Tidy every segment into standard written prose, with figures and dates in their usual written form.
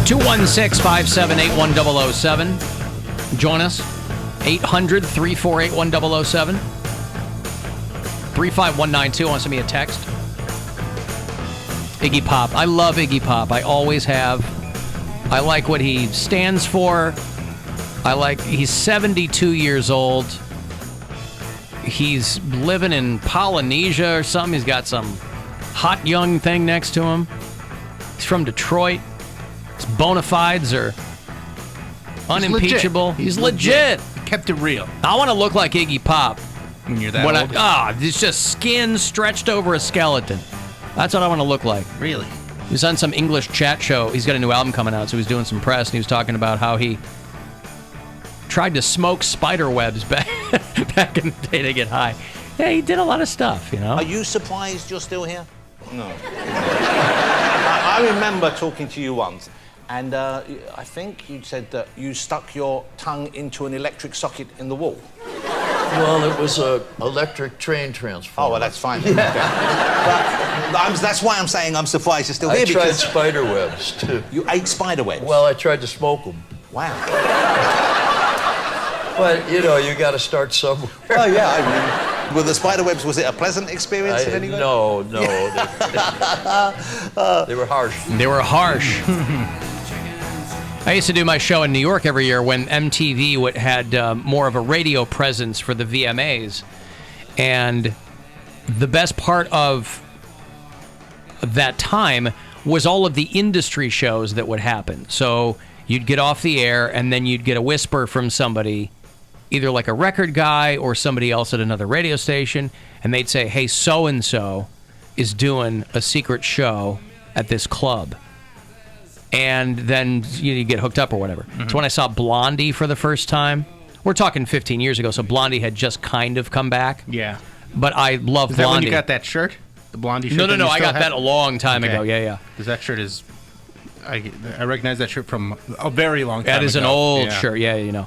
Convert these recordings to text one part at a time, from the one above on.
216-578-1007. Join us. 800-348-1007. 35192. Want to send me a text? Iggy Pop. I love Iggy Pop. I always have. I like what he stands for. He's 72 years old. He's living in Polynesia or something. He's got some hot young thing next to him. He's from Detroit. His bona fides are unimpeachable. He's legit. He kept it real. I want to look like Iggy Pop. When you're that old? It's just skin stretched over a skeleton. That's what I want to look like. Really? He was on some English chat show. He's got a new album coming out, so he's doing some press, and he was talking about how he tried to smoke spider webs back in the day to get high. Yeah, he did a lot of stuff, you know? Are you surprised you're still here? No. I remember talking to you once, and I think you said that you stuck your tongue into an electric socket in the wall. Well, it was a electric train transformer. Oh, well, that's fine. Yeah. But that's why I'm saying I'm surprised you're still here. I tried spider webs, too. You ate spider webs? Well, I tried to smoke them. Wow. But, you know, you got to start somewhere. Oh, yeah, I mean, with the spider webs, was it a pleasant experience in any way? No. They were harsh. They were harsh. I used to do my show in New York every year when MTV had more of a radio presence for the VMAs. And the best part of that time was all of the industry shows that would happen. So you'd get off the air, and then you'd get a whisper from somebody, either like a record guy or somebody else at another radio station, and they'd say, hey, so-and-so is doing a secret show at this club. And then you get hooked up or whatever. Mm-hmm. So when I saw Blondie for the first time, we're talking 15 years ago, so Blondie had just kind of come back. Yeah. But I love Blondie. Is that when you got that shirt? The Blondie shirt? No, I got that a long time ago. Yeah. Because that shirt is... I recognize that shirt from a very long time ago. That is an old shirt, you know.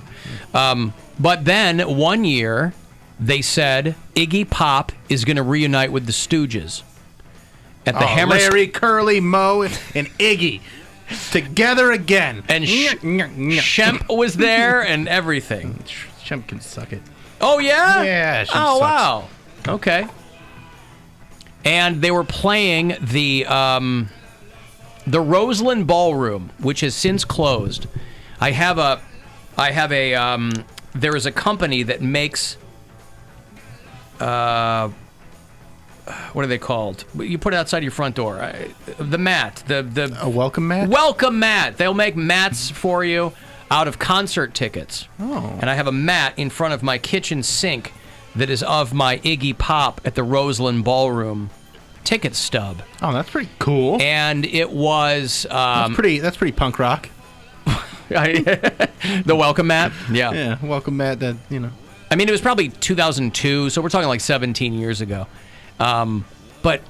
But then, one year, they said Iggy Pop is going to reunite with the Stooges. At the Larry, Curly, Moe, and Iggy. Together again. And Shemp was there and everything. Shemp can suck it. Oh, yeah? Yeah, Shemp sucks. Wow. Okay. And they were playing the Roseland Ballroom, which has since closed. There is a company that makes, what are they called? You put it outside your front door. The mat. A welcome mat? Welcome mat. They'll make mats for you out of concert tickets. Oh. And I have a mat in front of my kitchen sink that is of my Iggy Pop at the Roseland Ballroom ticket stub. Oh, that's pretty cool. And it was... that's pretty punk rock. The welcome mat? Yeah. Yeah, welcome mat that, you know. I mean, it was probably 2002, so we're talking like 17 years ago. But,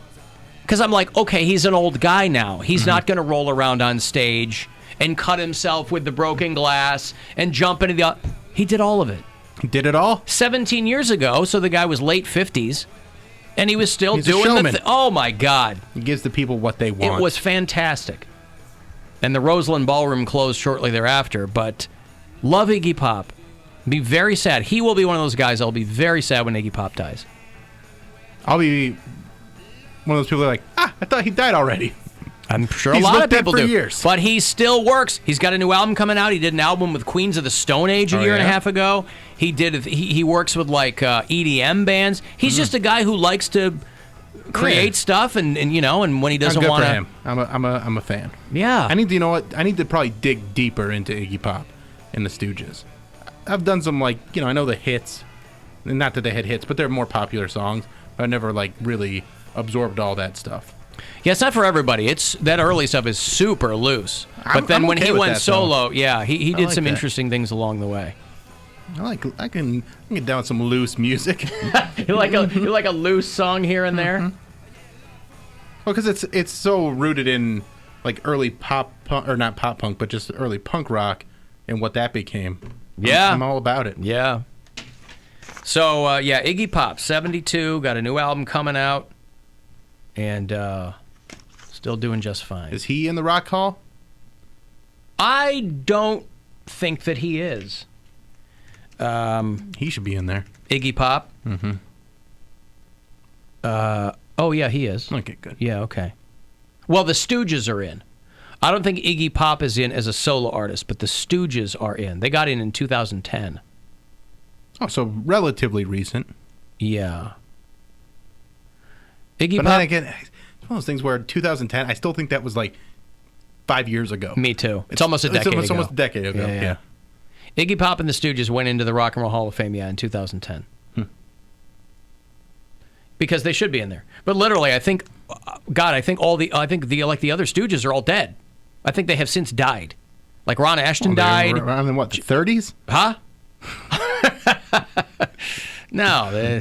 because I'm like, okay, he's an old guy now. He's not going to roll around on stage and cut himself with the broken glass and jump into the... He did all of it. He did it all? 17 years ago, so the guy was late 50s. And he was still doing the oh, my God. He gives the people what they want. It was fantastic. And the Roseland Ballroom closed shortly thereafter, but love Iggy Pop. Be very sad. He will be one of those guys I'll be very sad when Iggy Pop dies. I'll be one of those people that are like, I thought he died already. I'm sure a lot of people do. Years. But he still works. He's got a new album coming out. He did an album with Queens of the Stone Age a year and a half ago. He works with like EDM bands. He's just a guy who likes to create stuff and you know, and when he doesn't want to. I'm a fan. Yeah. I need to probably dig deeper into Iggy Pop and the Stooges. I've done some I know the hits. Not that they had hits, but they're more popular songs. But I never really absorbed all that stuff. Yeah, it's not for everybody. That early stuff is super loose. But then when he went solo, he did some interesting things along the way. I can get down with some loose music. you like a loose song here and there? Mm-hmm. Well, because it's so rooted in early pop punk, or not pop punk, but just early punk rock and what that became. Yeah, I'm all about it. Yeah. So Iggy Pop, 72, got a new album coming out. And still doing just fine. Is he in the Rock Hall? I don't think that he is. He should be in there. Iggy Pop? Mm-hmm. Oh, yeah, he is. Okay, good. Yeah, okay. Well, the Stooges are in. I don't think Iggy Pop is in as a solo artist, but the Stooges are in. They got in 2010. Oh, so relatively recent. Yeah. Iggy But Pop. then again, it's one of those things where 2010, I still think that was like 5 years ago. Me too. It's almost a decade ago. It's almost a decade ago, yeah. Iggy Pop and the Stooges went into the Rock and Roll Hall of Fame, in 2010. Because they should be in there. But literally, I think, I think the other Stooges are all dead. I think they have since died. Like Ron Ashton died. Around in what, the 30s? Huh? No.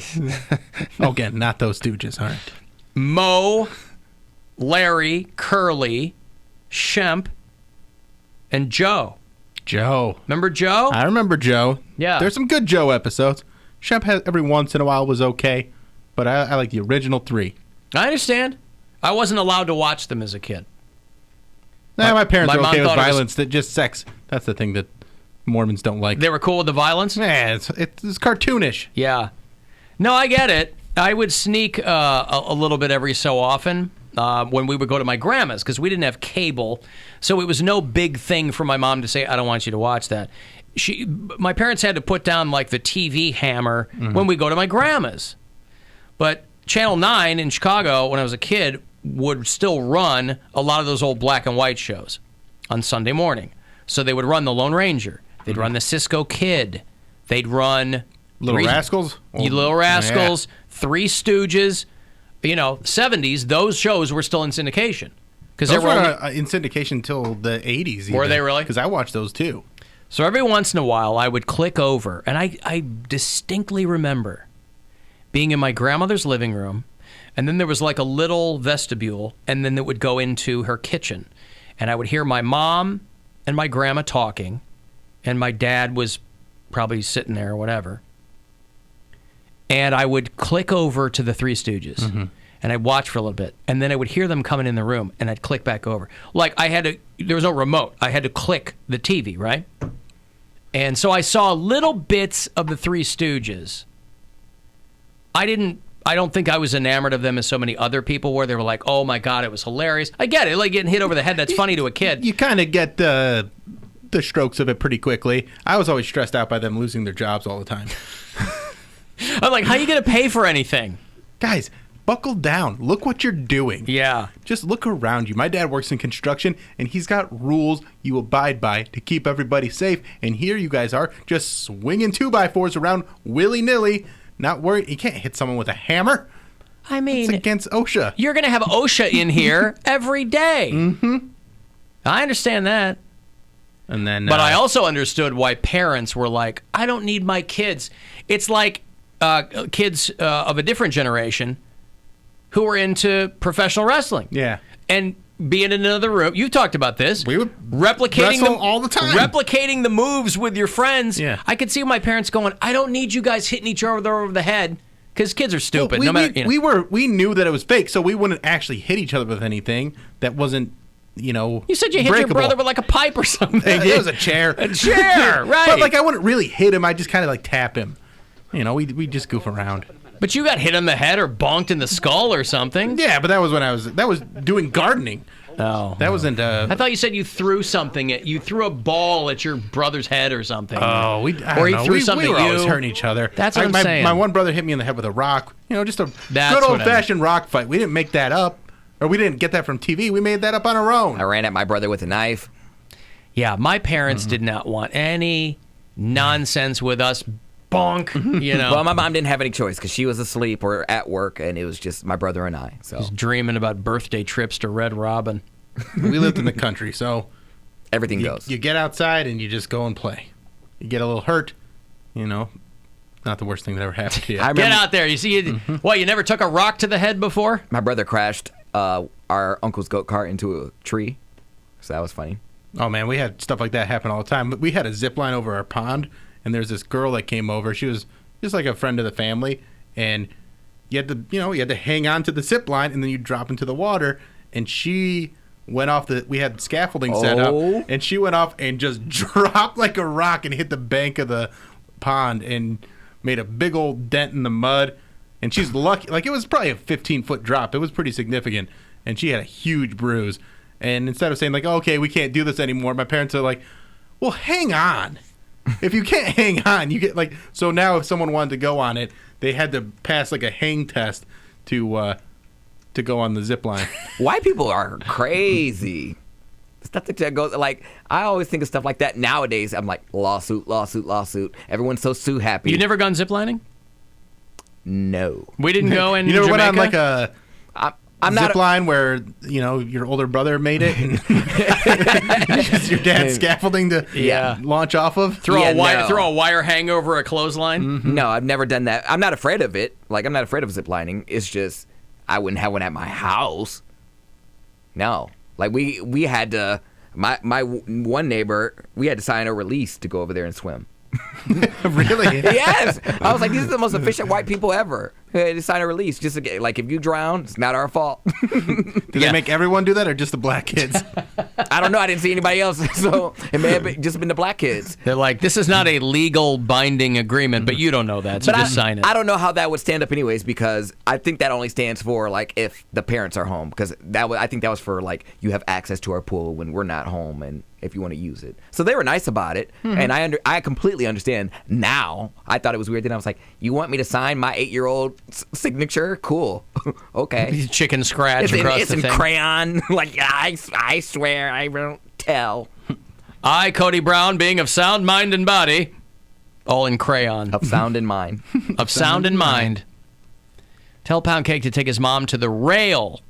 Again, not those Stooges, all right. Mo, Larry, Curly, Shemp, and Joe. Joe. Remember Joe? I remember Joe. Yeah. There's some good Joe episodes. Shemp has, every once in a while was okay, but I like the original 3. I understand. I wasn't allowed to watch them as a kid. Nah, my parents my are mom okay with thought it was- violence. That just sex. That's the thing that Mormons don't like. They were cool with the violence? Yeah, it's cartoonish. Yeah. No, I get it. I would sneak a little bit every so often when we would go to my grandma's because we didn't have cable. So it was no big thing for my mom to say, I don't want you to watch that. My parents had to put down like the TV hammer when we go to my grandma's. But Channel 9 in Chicago, when I was a kid, would still run a lot of those old black and white shows on Sunday morning. So they would run The Lone Ranger. They'd run The Cisco Kid. They'd run... Little Rascals? Little Rascals, Three Stooges. 70s, those shows were still in syndication. Those were in syndication until the 80s. Were they really? Because I watched those too. So every once in a while, I would click over, and I distinctly remember being in my grandmother's living room, and then there was like a little vestibule, and then it would go into her kitchen. And I would hear my mom and my grandma talking, and my dad was probably sitting there or whatever. And I would click over to the Three Stooges, and I'd watch for a little bit. And then I would hear them coming in the room, and I'd click back over. Like, there was no remote. I had to click the TV, right? And so I saw little bits of the Three Stooges. I don't think I was enamored of them as so many other people were. They were like, oh my God, it was hilarious. I get it, like getting hit over the head. That's funny to a kid. You kind of get the strokes of it pretty quickly. I was always stressed out by them losing their jobs all the time. I'm like, how are you going to pay for anything? Guys, buckle down. Look what you're doing. Yeah. Just look around you. My dad works in construction, and he's got rules you abide by to keep everybody safe. And here you guys are, just swinging 2x4s around willy-nilly, not worried. You can't hit someone with a hammer. I mean, it's against OSHA. You're going to have OSHA in here every day. Mm-hmm. I understand that. And then, but I also understood why parents were like, I don't need my kids. It's like kids of a different generation who were into professional wrestling. Yeah. And being in another room. You talked about this. We would replicating wrestle all the time. Replicating the moves with your friends. Yeah. I could see my parents going, I don't need you guys hitting each other over the head. Because kids are stupid. Well, we knew that it was fake, so we wouldn't actually hit each other with anything that wasn't, You said you hit your brother with like a pipe or something. It was a chair. A chair, right. But like I wouldn't really hit him. I just kind of like tap him. We just goof around. But you got hit on the head or bonked in the skull or something. Yeah, but that was doing gardening. Oh. That wasn't I thought you said you threw something you threw a ball at your brother's head or something. Oh, he threw something we were at you. always hurting each other. That's what I'm saying. My one brother hit me in the head with a rock. Just a good old-fashioned rock fight. We didn't make that up. Or we didn't get that from TV. We made that up on our own. I ran at my brother with a knife. Yeah, my parents did not want any nonsense with us. Bonk, Well, my mom didn't have any choice because she was asleep or at work, and it was just my brother and I. So just dreaming about birthday trips to Red Robin. We lived in the country, so everything goes. You get outside and you just go and play. You get a little hurt, not the worst thing that ever happened to you. Get out there. You see, what, you never took a rock to the head before? My brother crashed our uncle's goat cart into a tree, so that was funny. Oh, man, we had stuff like that happen all the time. But we had a zip line over our pond, and there's this girl that came over. She was just like a friend of the family, and you had to hang on to the zip line, and then you drop into the water, and she went off we had scaffolding set up, and she went off and just dropped like a rock and hit the bank of the pond and made a big old dent in the mud. And she's lucky, like it was probably a 15-foot drop. It was pretty significant. And she had a huge bruise. And instead of saying like, okay, we can't do this anymore, my parents are like, well, hang on. If you can't hang on, you get like, so now if someone wanted to go on it, they had to pass like a hang test to go on the zip line. White people are crazy. Stuff that goes like I always think of stuff like that nowadays. I'm like lawsuit. Everyone's so happy. You never gone ziplining? No, we didn't go in. You never Jamaica? went on like a I'm zip line where your older brother made it, and your dad's scaffolding to launch off of. Throw a wire hang over a clothesline. Mm-hmm. No, I've never done that. I'm not afraid of it. Like I'm not afraid of ziplining. It's just I wouldn't have one at my house. No. Like we had to, my one neighbor, we had to sign a release to go over there and swim. Really? Yes. I was like, these are the most efficient white people ever. We had to sign a release just to get, like, if you drown, it's not our fault. Did they make everyone do that, or just the black kids? I don't know. I didn't see anybody else, so it may have just been the black kids. They're like, this is not a legal binding agreement, but you don't know that, so just sign it. I don't know how that would stand up anyways, because I think that only stands for like if the parents are home, because I think that was for like you have access to our pool when we're not home and if you want to use it. So they were nice about it, and I completely understand now. I thought it was weird. Then I was like, you want me to sign my 8-year-old signature? Cool. Okay. Chicken scratch across it's the in thing. crayon. Like I swear I won't tell. I, Cody Brown, being of sound mind and body, all in crayon. Of sound and mind. Of sound and mind. Tell Poundcake to take his mom to the Rail.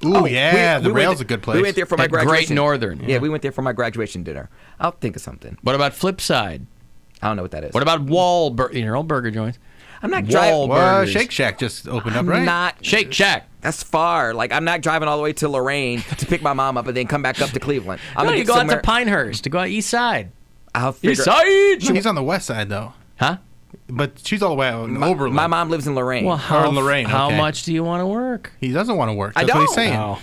Ooh, the Rail's a good place. We went there for my graduation. Great Northern. Yeah, we went there for my graduation dinner. I'll think of something. What about Flipside? I don't know what that is. What about Wahlburger, old burger joints? I'm not driving. Well, Shake Shack just opened up, right? Not Shake Shack. That's far. Like, I'm not driving all the way to Lorraine to pick my mom up and then come back up to Cleveland. I'm No, gonna you get go out to somewhere. Pinehurst, to go out east side. I'll figure. East side! She's on the west side, though. Huh? But she's all the way out in Oberlin. My mom lives in Lorraine. Well, how, in Lorraine, how okay. much do you want to work? He doesn't want to work. I That's what he's don't. saying. Oh.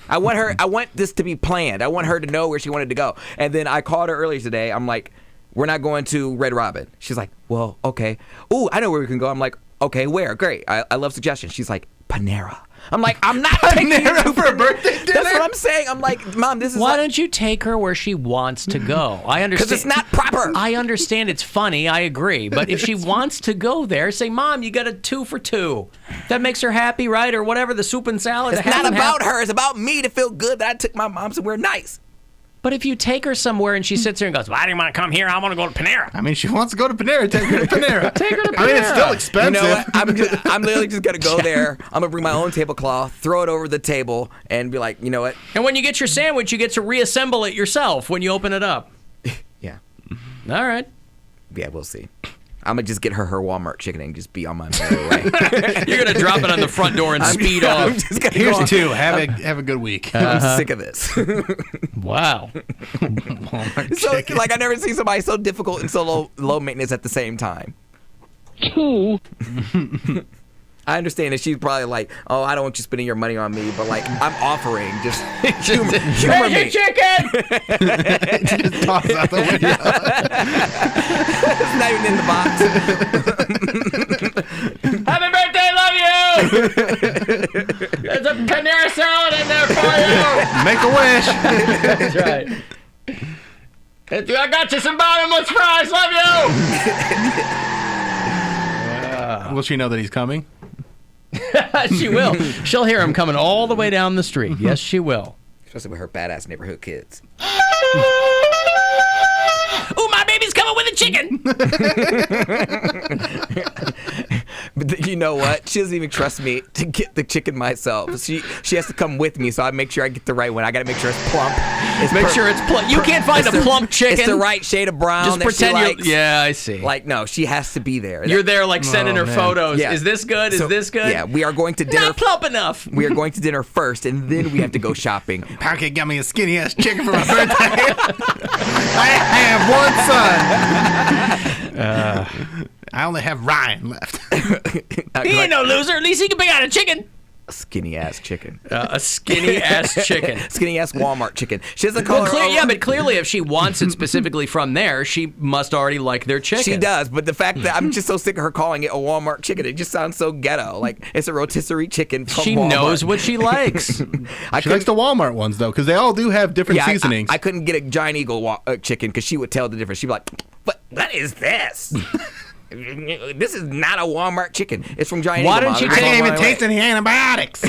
I want this to be planned. I want her to know where she wanted to go. And then I called her earlier today. I'm like, we're not going to Red Robin. She's like, well, okay. Ooh, I know where we can go. I'm like, okay, where? Great. I love suggestions. She's like, Panera. I'm like, I'm not taking you Panera for a birthday dinner? That's what I'm saying. I'm like, Mom, this is Why don't you take her where she wants to go? I understand. because it's not proper. I understand it's funny. I agree. But if she wants to go there, say, Mom, you got a 2 for $2. That makes her happy, right? Or whatever, the soup and salad. It's not about her. It's about me to feel good that I took my mom somewhere nice. But if you take her somewhere and she sits there and goes, why do you want to come here? I want to go to Panera. I mean, she wants to go to Panera. Take her to Panera. Take her to I mean, it's still Panera. expensive. You know what? I'm literally just going to go there. I'm going to bring my own tablecloth, throw it over the table, and be like, you know what? And when you get your sandwich, you get to reassemble it yourself when you open it up. Yeah. All right. Yeah, we'll see. I'm going to just get her Walmart chicken and just be on my merry way. You're going to drop it on the front door and speed I'm off. just gonna Here's go on. 2. Have a good week. I'm sick of this. Wow. So, like, I never seen somebody so difficult and so low maintenance at the same time. 2. I understand that she's probably like, oh, I don't want you spending your money on me, but like, I'm offering just humor me. chicken! Just toss it out the window. It's not even in the box. Happy birthday, love you! There's a Panera salad in there for you! Make a wish. That's right. I got you some bottomless fries, love you! Will she know that he's coming? She will. She'll hear him coming all the way down the street. Yes, she will. Especially with her badass neighborhood kids. Ooh, my baby's coming with a chicken! But you know what? She doesn't even trust me to get the chicken myself. She has to come with me, so I make sure I get the right one. I got to make sure it's plump. Make sure it's plump. You can't find a plump chicken. It's the right shade of brown. Just that pretend she you're. likes. Yeah, I see. Like, no, she has to be there. You're there, like sending her man. photos. Yeah. Is this good? So, Is this good? Yeah, we are going to dinner. Not plump enough. We are going to dinner first, and then we have to go shopping. Poundcake got me a skinny ass chicken for my birthday. I have one son. I only have Ryan left. He ain't no loser. At least he can pick out a chicken. A skinny ass chicken. A skinny ass chicken. Skinny ass Walmart chicken. She doesn't call her own. Yeah, but clearly if she wants it specifically from there, she must already like their chicken. She does, but the fact that I'm just so sick of her calling it a Walmart chicken, it just sounds so ghetto. Like it's a rotisserie chicken from She Walmart. knows what she likes. She likes the Walmart ones though, because they all do have different seasonings. I couldn't get a Giant Eagle chicken because she would tell the difference. She'd be like, what is this? This is not a Walmart chicken. It's from Giant Eagle. Why don't you I didn't even taste any antibiotics.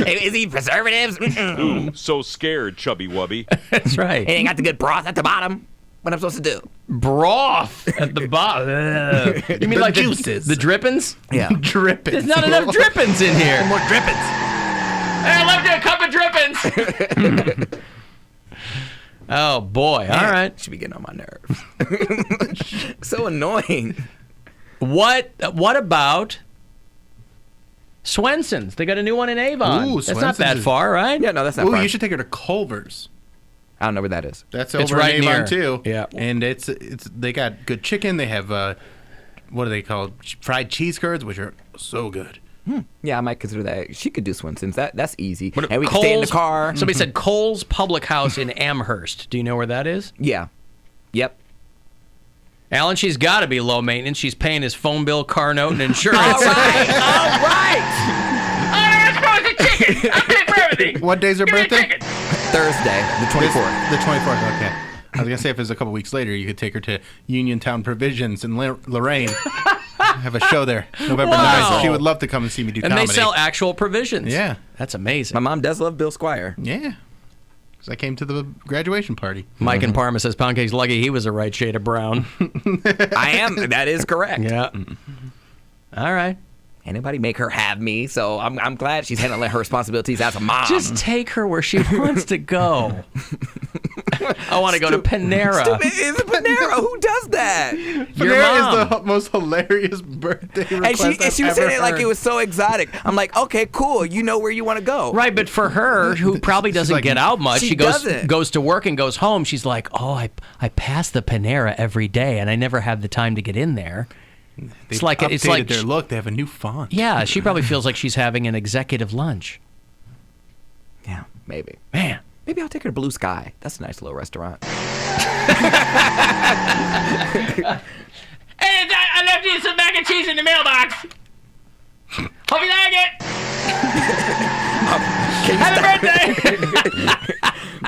Is he preservatives? Ooh, so scared, chubby wubby. That's right. It ain't got the good broth at the bottom. What I'm supposed to do? Broth at the bottom. You mean The like juices. the drippings? Yeah. Dripping. There's not enough drippings in here. More drippings. Hey, I left you a cup of drippings. Oh boy! All right. Should be getting on my nerves. So annoying. What about Swenson's? They got a new one in Avon. Ooh, That's not that Swenson's is- far, right? Yeah, no, that's not Ooh, far. you should take her to Culver's. I don't know where that is. That's It's over right in Avon near. too. Yeah. And it's they got good chicken. They have what are they called? Fried cheese curds, which are so good. Yeah, I might consider that. She could do Swenson's. That's easy. But And we can stay in the car. Somebody said Cole's Public House in Amherst. Do you know where that is? Yeah. Yep. Alan, she's got to be low maintenance. She's paying his phone bill, car note, and insurance. All right. All right. What day's her birthday? Thursday, the 24th. The 24th. Okay. I was gonna say if it was a couple weeks later, you could take her to Uniontown Provisions in Lorraine. Have a show there, November Wow. 9th. She would love to come and see me do And comedy. they sell actual provisions. Yeah. That's amazing. My mom does love Bill Squire. Yeah. Because I came to the graduation party. Mike in Parma says Poundcake's lucky he was the right shade of brown. I am. That is correct. Yeah. All right. Anybody make her have me, so I'm glad she's handling her responsibilities as a mom. Just take her where she wants to go. I want to go to Panera. Stupid. It's Panera. Who does that? Your Panera mom. is the most hilarious birthday And request she was I've saying ever it like heard. it was so exotic. I'm like, okay, cool. You know where you want to go. Right, but for her, who probably doesn't like- get out much, She she goes doesn't. goes to work and goes home. She's like, oh, I pass the Panera every day, and I never have the time to get in there. They've It's like updated their look. They have a new font. Yeah, she probably feels like she's having an executive lunch. Yeah, maybe. Man, Maybe I'll take her to Blue Sky. That's a nice little restaurant. Hey, I left you some mac and cheese in the mailbox. Hope you like it. Happy birthday.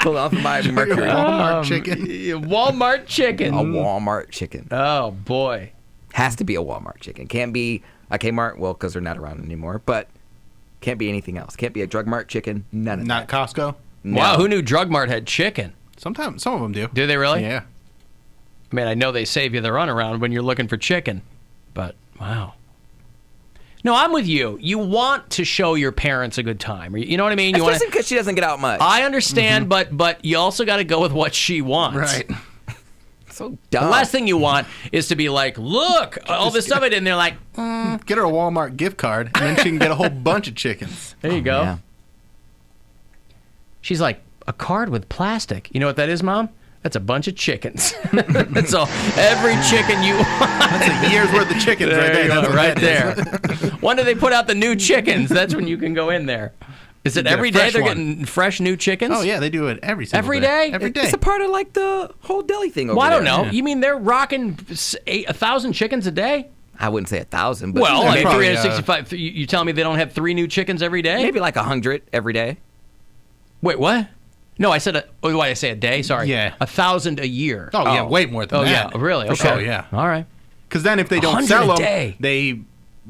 Pull off my Mercury. Walmart chicken. Walmart chicken. A Walmart chicken. Oh, boy. Has to be a Walmart chicken. Can't be a Kmart, well, because they're not around anymore. But can't be anything else. Can't be a Drug Mart chicken. None of Not that. Costco. No. Wow, who knew Drug Mart had chicken? Sometimes some of them do. Do they really? Yeah. I mean, I know they save you the runaround when you're looking for chicken, but wow. No, I'm with you. You want to show your parents a good time. You know what I mean? You want Especially because she doesn't get out much. I understand, but you also got to go with what she wants. Right. So dumb. The last thing you want is to be like, look, all this stuff, and they're like, Get her a Walmart gift card, and then she can get a whole bunch of chickens. there you go. Yeah. She's like, a card with plastic. You know what that is, Mom? That's a bunch of chickens. So every chicken you want. That's a year's worth of chickens right there. You go, That's what right that is. there. When do they put out the new chickens? That's when you can go in there. Is it Get a every day fresh they're one. getting fresh new chickens? Oh yeah, they do it every single Every day? Every day. It's a part of like the whole deli thing over Well, I don't there. know. Yeah. You mean they're rocking 1,000 chickens a day? I wouldn't say 1,000, but Well, I That's mean, probably, 365. You telling me they don't have 3 new chickens every day? maybe like 100 every day. Wait, what? No, I said, what did I say, a day? Sorry. Yeah. 1,000 a year. Oh yeah, way more than Oh, that. yeah, really? For Okay. sure, yeah. All right. Because then if they don't 100 sell a them, day. they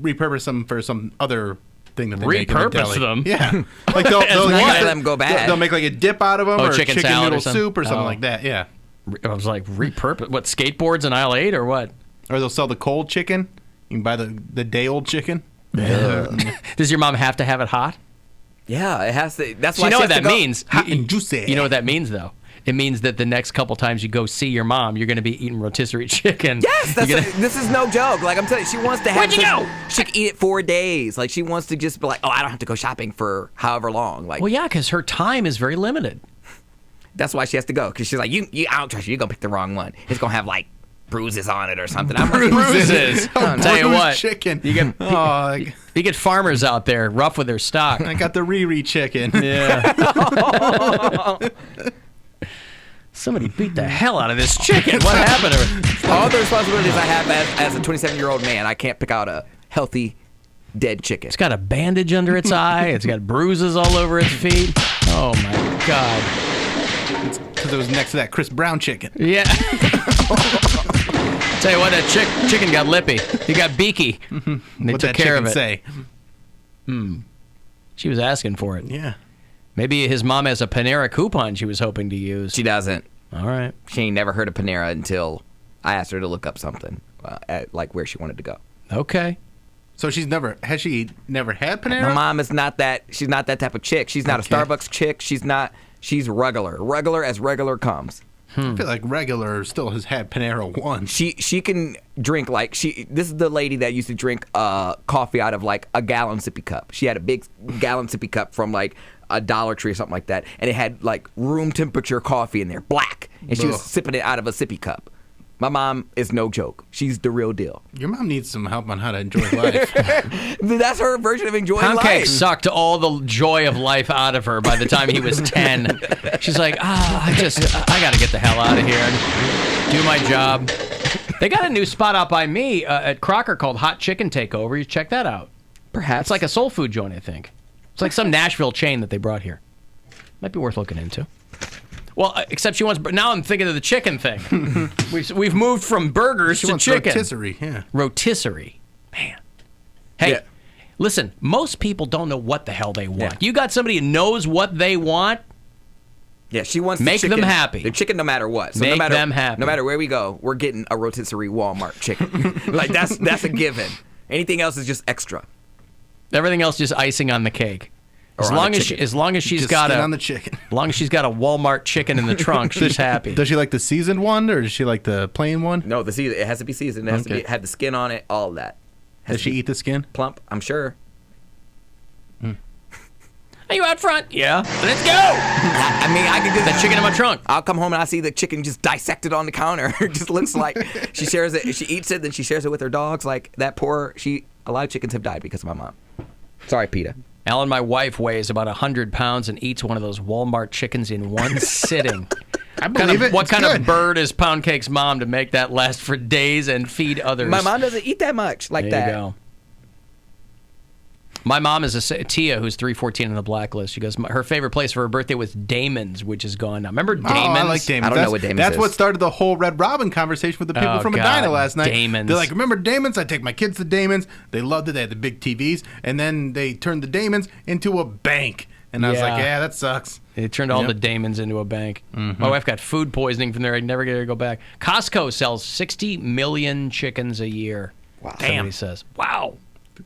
repurpose them for some other thing that they make in the Repurpose deli. them? Yeah, like they'll As what? make Let them go bad. They'll make like a dip out of them, Oh, or chicken chicken salad or noodle something? soup, or something Oh. like that. Yeah, I was like, repurpose. What, skateboards in aisle 8 or what? or they'll sell the cold chicken. You can buy the day old chicken. Does your mom have to have it hot? Yeah, it has to. That's So why you know she what has to that go- means? Hot and juicy. You know what that means, though? It means that the next couple times you go see your mom, you're going to be eating rotisserie chicken. Yes, that's You're gonna- this is no joke. Like I'm telling you, she wants to have. Where'd you go? She can eat it 4 days. Like she wants to just be like, oh, I don't have to go shopping for however long. Like Well, yeah, because her time is very limited. that's why she has to go because she's like, I don't trust you. You're gonna pick the wrong one. It's gonna have like bruises on it or something. Bruises. I'll tell you what. Chicken. You get farmers out there rough with their stock. I got the Riri chicken. Yeah. Somebody beat the hell out of this chicken. What happened to her? All the responsibilities I have as a 27-year-old man, I can't pick out a healthy dead chicken. It's got a bandage under its eye. It's got bruises all over its feet. Oh, my God. Because it was next to that Chris Brown chicken. Yeah. Tell you what, that chicken got lippy. He got beaky. And they What'd took that care of chicken it. say? She was asking for it. Yeah. Maybe his mom has a Panera coupon she was hoping to use. She doesn't. All right. She ain't never heard of Panera until I asked her to look up something, like where she wanted to go. Okay. So has she never had Panera? My mom is not that. She's not that type of chick. She's not a Starbucks chick. She's regular. Regular as regular comes. I feel like regular still has had Panera once. She can drink this is the lady that used to drink coffee out of like a gallon sippy cup. She had a big gallon sippy cup from like a Dollar Tree or something like that, and it had like room temperature coffee in there, black, and she was sipping it out of a sippy cup. My mom is no joke. She's the real deal. Your mom needs some help on how to enjoy life. That's her version of enjoying Poundcake life. sucked all the joy of life out of her by the time he was 10. She's like, I got to get the hell out of here and do my job. They got a new spot out by me at Crocker called Hot Chicken Takeover. You check that out. Perhaps. It's like a soul food joint, I think. It's like some Nashville chain that they brought here. Might be worth looking into. Well, except she wants. Now I'm thinking of the chicken thing. We've moved from burgers She to wants chicken. rotisserie, yeah. Rotisserie, man. Hey, Yeah. listen. Most people don't know what the hell they want. Yeah. You got somebody who knows what they want. Yeah, she wants Make the them chicken, happy. The chicken, no matter what. So Make no matter, them happy. No matter where we go, we're getting a rotisserie Walmart chicken. Like that's a given. Anything else is just extra. Everything else just icing on the cake. As Or on long the as chicken. she's Just got skin a on the chicken. as long as she's got a Walmart chicken in the trunk, she's happy. Does she like the seasoned one or does she like the plain one? No, it has to be seasoned. It has to have the skin on it. All of that. Does she eat the skin? Plump? I'm sure. Are you out front? Yeah. Let's go. I mean, I can do That chicken in my trunk. I'll come home and I see the chicken just dissected on the counter. It just looks like she shares it. She eats it, then she shares it with her dogs. Like that poor. A lot of chickens have died because of my mom. Sorry, PETA. Alan, my wife, weighs about 100 pounds and eats one of those Walmart chickens in one sitting. I believe it. What It's kind good. of bird is Poundcake's mom to make that last for days and feed others? My mom doesn't eat that much like There that. you go. My mom is Tia, who's 314 on the blacklist. She goes, her favorite place for her birthday was Damon's, which is gone now. Remember Damon's? Oh, I like Damon's. I don't know what Damon's That's is. what started the whole Red Robin conversation with the people Oh, from God, Medina last night. Damon's. They're like, remember Damon's? I take my kids to Damon's. They loved it. They had the big TVs. And then they turned the Damon's into a bank. And I was like, yeah, that sucks. They turned all Yep. the Damons into a bank. My wife got food poisoning from there. I'd never get her to go back. Costco sells 60 million chickens a year. Wow. Somebody says, wow.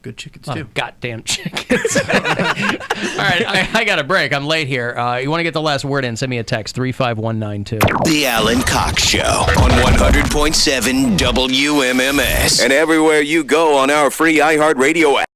Good chickens, Oh, too. goddamn chickens. All right, I got a break. I'm late here. You want to get the last word in, send me a text, 35192. The Alan Cox Show on 100.7 WMMS. And everywhere you go on our free iHeartRadio app.